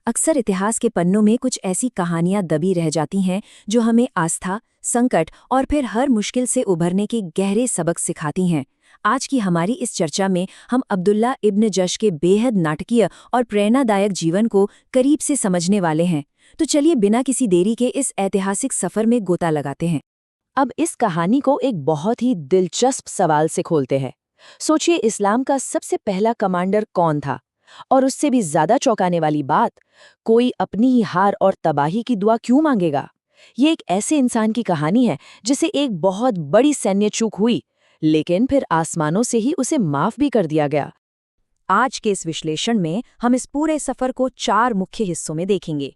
अक्सर इतिहास के पन्नों में कुछ ऐसी कहानियां दबी रह जाती हैं जो हमें आस्था, संकट और फिर हर मुश्किल से उभरने के गहरे सबक सिखाती हैं। आज की हमारी इस चर्चा में हम अब्दुल्ला इब्न जश के बेहद नाटकीय और प्रेरणादायक जीवन को करीब से समझने वाले हैं। तो चलिए बिना किसी देरी के इस ऐतिहासिक सफर में गोता लगाते हैं। अब इस कहानी को एक बहुत ही दिलचस्प सवाल से खोलते हैं। सोचिए, इस्लाम का सबसे पहला कमांडर कौन था? और उससे भी ज्यादा चौंकाने वाली बात, कोई अपनी ही हार और तबाही की दुआ क्यों मांगेगा? ये एक ऐसे इंसान की कहानी है जिसे एक बहुत बड़ी सैन्य चूक हुई, लेकिन फिर आसमानों से ही उसे माफ भी कर दिया गया। आज के इस विश्लेषण में हम इस पूरे सफर को 4 मुख्य हिस्सों में देखेंगे।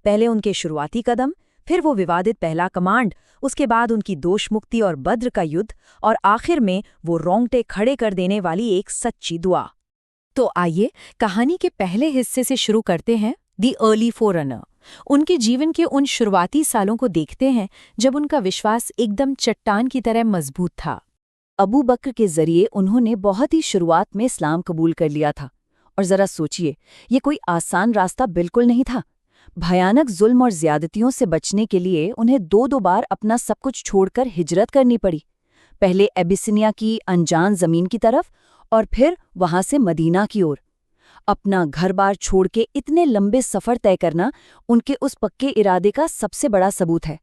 पहले उनके शुरुआती कदम, फिर वो विवादित पहला कमांड, उसके बाद उनकी दोषमुक्ति और बद्र का युद्ध, और आखिर में वो रोंगटे खड़े कर देने वाली एक सच्ची दुआ। तो आइए कहानी के पहले हिस्से से शुरू करते हैं, दी अर्ली फोररनर। उनके जीवन के उन शुरुआती सालों को देखते हैं जब उनका विश्वास एकदम चट्टान की तरह मजबूत था। अबू बकर के जरिए उन्होंने बहुत ही शुरुआत में इस्लाम कबूल कर लिया था। और जरा सोचिए, ये कोई आसान रास्ता बिल्कुल नहीं था। भयानक जुल्म और ज्यादतियों से बचने के लिए उन्हें दो बार अपना सब कुछ छोड़कर हिजरत करनी पड़ी। पहले एबिसिनिया की अनजान जमीन की तरफ, और फिर वहां से मदीना की ओर। अपना घर-बार छोड़ के इतने लंबे सफर तय करना उनके उस पक्के इरादे का सबसे बड़ा सबूत है।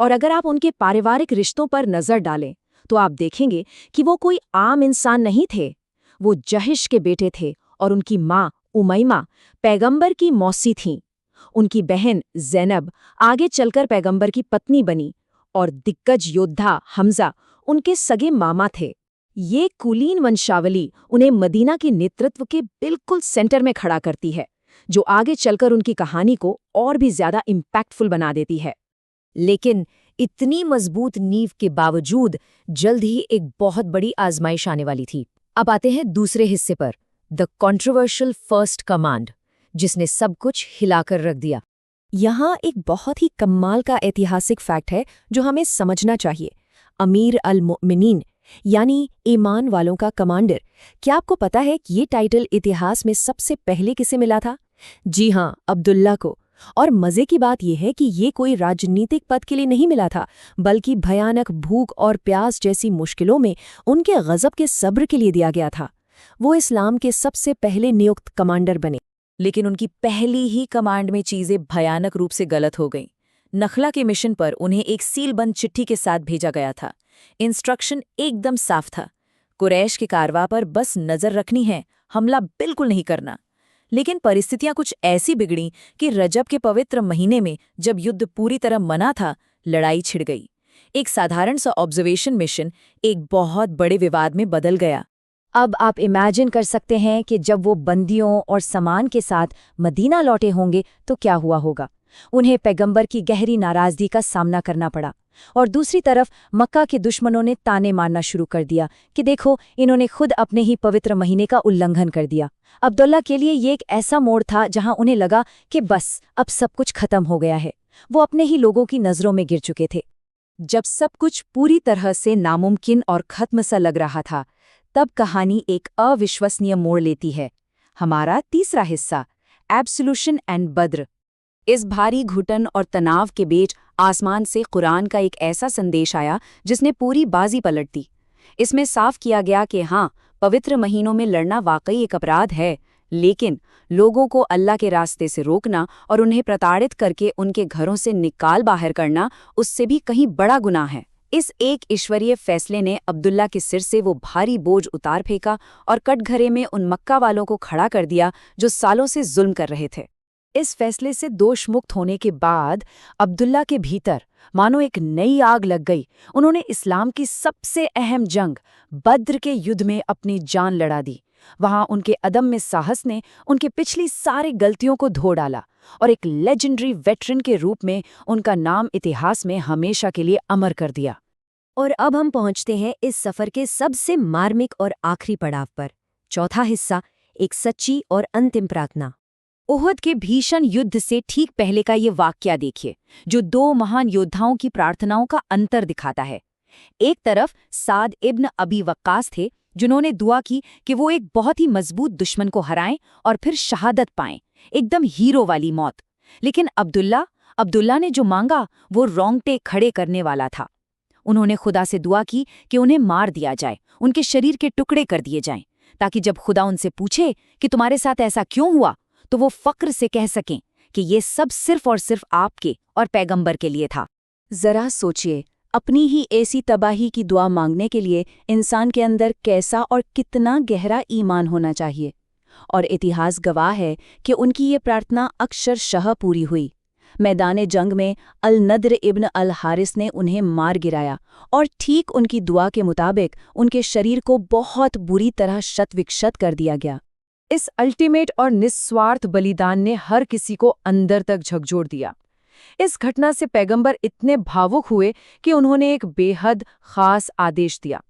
और अगर आप उनके पारिवारिक रिश्तों पर नजर डालें तो आप देखेंगे कि वो कोई आम इंसान नहीं थे। वो जहिश के बेटे थे और उनकी माँ उमैमा पैगंबर की मौसी थीं। उनकी बहन ज़ैनब आगे चलकर पैगंबर की पत्नी बनी, और दिग्गज योद्धा हमजा उनके सगे मामा थे। ये कुलीन वंशावली उन्हें मदीना के नेतृत्व के बिल्कुल सेंटर में खड़ा करती है, जो आगे चलकर उनकी कहानी को और भी ज्यादा इम्पैक्टफुल बना देती है। लेकिन इतनी मजबूत नींव के बावजूद जल्द ही एक बहुत बड़ी आजमाइश आने वाली थी। अब आते हैं दूसरे हिस्से पर, द कंट्रोवर्शियल फर्स्ट कमांड, जिसने सब कुछ हिलाकर रख दिया। यहाँ एक बहुत ही कमाल का ऐतिहासिक फैक्ट है जो हमें समझना चाहिए। अमीर अल मोमिनीन यानी ईमान वालों का कमांडर। क्या आपको पता है कि ये टाइटल इतिहास में सबसे पहले किसे मिला था? जी हाँ, अब्दुल्ला को। और मजे की बात यह है कि ये कोई राजनीतिक पद के लिए नहीं मिला था, बल्कि भयानक भूख और प्यास जैसी मुश्किलों में उनके गजब के सब्र के लिए दिया गया था। वो इस्लाम के सबसे पहले नियुक्त कमांडर बने। लेकिन उनकी पहली ही कमांड में चीजें भयानक रूप से गलत हो गईं। नखला के मिशन पर उन्हें एक सीलबंद चिट्ठी के साथ भेजा गया था। इंस्ट्रक्शन एकदम साफ था, कुरैश के कारवा पर बस नजर रखनी है, हमला बिल्कुल नहीं करना। लेकिन परिस्थितियां कुछ ऐसी बिगड़ी कि रजब के पवित्र महीने में, जब युद्ध पूरी तरह मना था, लड़ाई छिड़ गई। एक साधारण सा ऑब्जर्वेशन मिशन एक बहुत बड़े विवाद में बदल गया। अब आप इमेजिन कर सकते हैं कि जब वो बंदियों और सामान के साथ मदीना लौटे होंगे तो क्या हुआ होगा। उन्हें पैगंबर की गहरी नाराजगी का सामना करना पड़ा, और दूसरी तरफ मक्का के दुश्मनों ने ताने मारना शुरू कर दिया कि देखो, इन्होंने खुद अपने ही पवित्र महीने का उल्लंघन कर दिया। अब्दुल्ला के लिए ये एक ऐसा मोड़ था जहां उन्हें लगा कि बस अब सब कुछ खत्म हो गया है। वो अपने ही लोगों की नजरों में गिर चुके थे। जब सब कुछ पूरी तरह से नामुमकिन और खत्म सा लग रहा था, तब कहानी एक अविश्वसनीय मोड़ लेती है। हमारा तीसरा हिस्सा, एब्सोल्यूशन एंड बद्र। इस भारी घुटन और तनाव के बीच आसमान से कुरान का एक ऐसा संदेश आया जिसने पूरी बाजी पलट दी। इसमें साफ किया गया कि हाँ, पवित्र महीनों में लड़ना वाकई एक अपराध है, लेकिन लोगों को अल्लाह के रास्ते से रोकना और उन्हें प्रताड़ित करके उनके घरों से निकाल बाहर करना उससे भी कहीं बड़ा गुनाह है। इस एक ईश्वरीय फैसले ने अब्दुल्ला के सिर से वो भारी बोझ उतार फेंका और कटघरे में उन मक्का वालों को खड़ा कर दिया जो सालों से जुल्म कर रहे थे। इस फैसले से दोष मुक्त होने के बाद अब्दुल्ला के भीतर मानो एक नई आग लग गई। उन्होंने इस्लाम की सबसे अहम जंग बद्र के युद्ध में अपनी जान लड़ा दी। वहां उनके अदम्य साहस ने उनके पिछली सारी गलतियों को धो डाला, और एक लेजेंडरी वेटरन के रूप में उनका नाम इतिहास में हमेशा के लिए अमर कर दिया। और अब हम पहुंचते हैं इस सफर के सबसे मार्मिक और आखिरी पड़ाव पर, चौथा हिस्सा, एक सच्ची और अंतिम प्रार्थना। उहद के भीषण युद्ध से ठीक पहले का ये वाकया देखिए, जो 2 महान योद्धाओं की प्रार्थनाओं का अंतर दिखाता है। एक तरफ साद इब्न अबी वक्कास थे, जिन्होंने दुआ की कि वो एक बहुत ही मजबूत दुश्मन को हराएं और फिर शहादत पाएं, एकदम हीरो वाली मौत। लेकिन अब्दुल्ला ने जो मांगा वो रोंगटे खड़े करने वाला था। उन्होंने खुदा से दुआ की कि उन्हें मार दिया जाए, उनके शरीर के टुकड़े कर दिए जाएं, ताकि जब खुदा उनसे पूछे कि तुम्हारे साथ ऐसा क्यों हुआ, तो वो फक्र से कह सकें कि ये सब सिर्फ और सिर्फ आपके और पैगंबर के लिए था। जरा सोचिए, अपनी ही ऐसी तबाही की दुआ मांगने के लिए इंसान के अंदर कैसा और कितना गहरा ईमान होना चाहिए। और इतिहास गवाह है कि उनकी ये प्रार्थना अक्षरशः पूरी हुई। मैदान जंग में अल-नद्र इब्न अल-हारिस ने उन्हें मार गिराया और ठीक उनकी दुआ के मुताबिक उनके शरीर को बहुत बुरी तरह शत-विक्षत कर दिया गया। इस अल्टीमेट और निस्वार्थ बलिदान ने हर किसी को अंदर तक झकझोर दिया। इस घटना से पैगंबर इतने भावुक हुए कि उन्होंने एक बेहद खास आदेश दिया।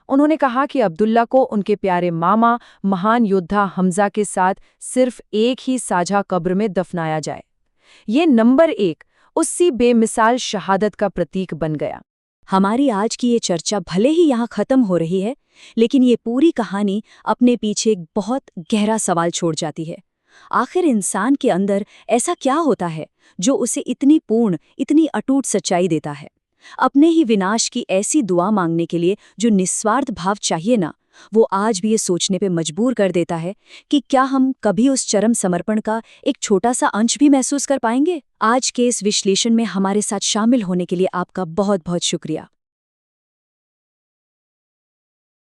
उन्होंने कहा कि अब्दुल्ला को उनके प्यारे मामा महान योद्धा हमजा के साथ सिर्फ एक ही साझा कब्र में दफनाया जाए। ये नंबर 1 उसी बेमिसाल शहादत का प्रतीक बन गया। हमारी आज की ये चर्चा भले ही यहाँ खत्म हो रही है, लेकिन ये पूरी कहानी अपने पीछे एक बहुत गहरा सवाल छोड़ जाती है। आखिर इंसान के अंदर ऐसा क्या होता है जो उसे इतनी पूर्ण, इतनी अटूट सच्चाई देता है? अपने ही विनाश की ऐसी दुआ मांगने के लिए जो निस्वार्थ भाव चाहिए ना, वो आज भी ये सोचने पे मजबूर कर देता है कि क्या हम कभी उस चरम समर्पण का एक छोटा सा अंश भी महसूस कर पाएंगे? आज के इस विश्लेषण में हमारे साथ शामिल होने के लिए आपका बहुत बहुत शुक्रिया।